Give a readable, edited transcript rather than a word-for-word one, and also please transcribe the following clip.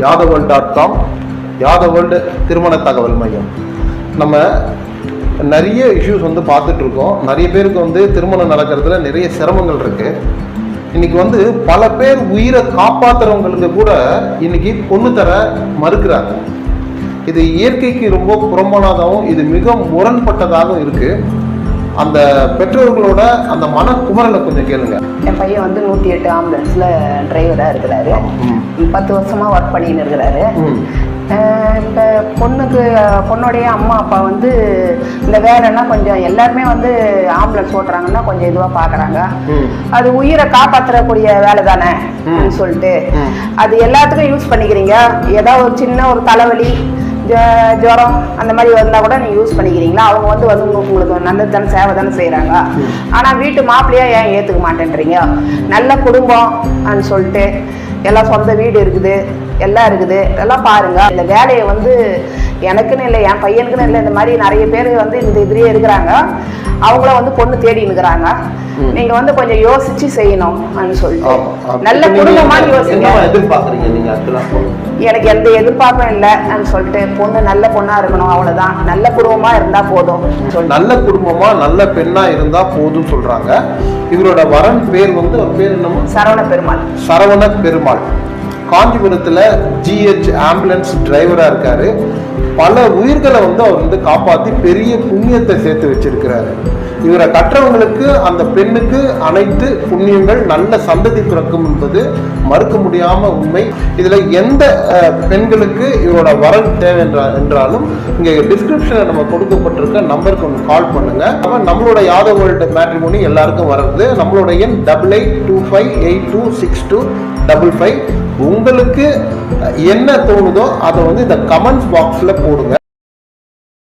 yadaworld.com யாதவேர்ல்டு திருமண தகவல் மையம். நம்ம நிறைய இஷ்யூஸ் வந்து பார்த்துட்டு இருக்கோம். நிறைய பேருக்கு வந்து திருமணம் நடக்கிறதுல நிறைய சிரமங்கள் இருக்கு. இன்னைக்கு வந்து பல பேர் உயிரை காப்பாற்றுறவங்களுக்கு கூட இன்னைக்கு பொண்ணு தர மறுக்கிறாங்க. இது இயற்கைக்கு ரொம்ப புறம்பானதாகவும் இது மிக முரண்பட்டதாகவும் இருக்கு. அந்த பெற்றோர்களோட அந்த மனக்குமரலை கொஞ்சம் கேளுங்க. என் பையன் வந்து 108 ஆம்புலன்ஸில் டிரைவராக இருக்கிறாரு. 10 வருஷமாக ஒர்க் பண்ணின்னு இருக்கிறாரு. இப்போ பொண்ணுடைய அம்மா அப்பா வந்து இந்த வேலைன்னா கொஞ்சம் எல்லாருமே வந்து ஆம்புலன்ஸ் ஓட்டுறாங்கன்னா கொஞ்சம் இதுவாக பார்க்குறாங்க. அது உயிரை காப்பாற்றக்கூடிய வேலை தானே சொல்லிட்டு அது எல்லாத்துக்கும் யூஸ் பண்ணிக்கிறீங்க. ஏதாவது ஒரு சின்ன ஒரு தலைவலி ஜுரம் அந்த மாதிரி வந்தால் கூட நீங்கள் யூஸ் பண்ணிக்கிறீங்களா? அவங்க வந்து உங்களுக்கு நல்லது தானே, சேவை தானே செய்கிறாங்க. ஆனால் வீட்டு மாப்பிள்ளையா ஏன் ஏற்றுக்க மாட்டேன்றீங்க? நல்ல குடும்பம் சொல்லிட்டு எல்லாம் சொந்த வீடு இருக்குது, எல்லாம் இருக்குது, எல்லாம் பாருங்க. இந்த வேலையை வந்து எனக்குன்னு இல்லை, என் பையனுக்குன்னு இல்லை, இந்த மாதிரி நிறைய பேர் வந்து இந்த இதுலேயே இருக்கிறாங்க. அவங்கள வந்து பொண்ணு தேடி இருக்கிறாங்க. நீங்க வந்து கொஞ்சம் யோசிச்சு செய்யணும் சொல்லிட்டு நல்ல குடும்பமா யோசிங்க. எனக்கு எந்த எதிர்பார்ப்பும் இல்லை சொல்லிட்டு பொண்ணு நல்ல பொண்ணா இருக்கணும், அவ்வளவுதான். நல்ல குடும்பமா இருந்தா போதும். நல்ல குடும்பமா நல்ல பெண்ணா இருந்தா போதும் சொல்றாங்க. இவரோட வரன் பேர் வந்து அவர் பேர் என்னமோ சரவண பெருமாள். சரவண பெருமாள் காஞ்சிபுரத்துல GH ஆம்புலன்ஸ் டிரைவரா இருக்காரு. பல உயிர்களை வந்து அவர் வந்து காப்பாற்றி பெரிய புண்ணியத்தை சேர்த்து வச்சிருக்கிறாரு. இவரை கற்றவங்களுக்கு அந்த பெண்ணுக்கு அனைத்து புண்ணியங்கள் நல்ல சந்ததி பிறக்கும் என்பது மறுக்க முடியாம உண்மை. இதுல எந்த பெண்களுக்கு இவரோட வரன் தேவை என்றாலும் இங்க டிஸ்கிரிப்ஷன்ல நம்ம கொடுக்கப்பட்டிருக்க நம்பருக்கு ஒன்று கால் பண்ணுங்க. நம்மளோட யாதவேர்ல்டு மேட்ரிமோனி எல்லாருக்கும் வர்றது. நம்மளோட எண் 8825826255. உங்களுக்கு என்ன தோணுதோ அதை வந்து இந்த கமெண்ட்ஸ் பாக்ஸ்ல போடுங்க.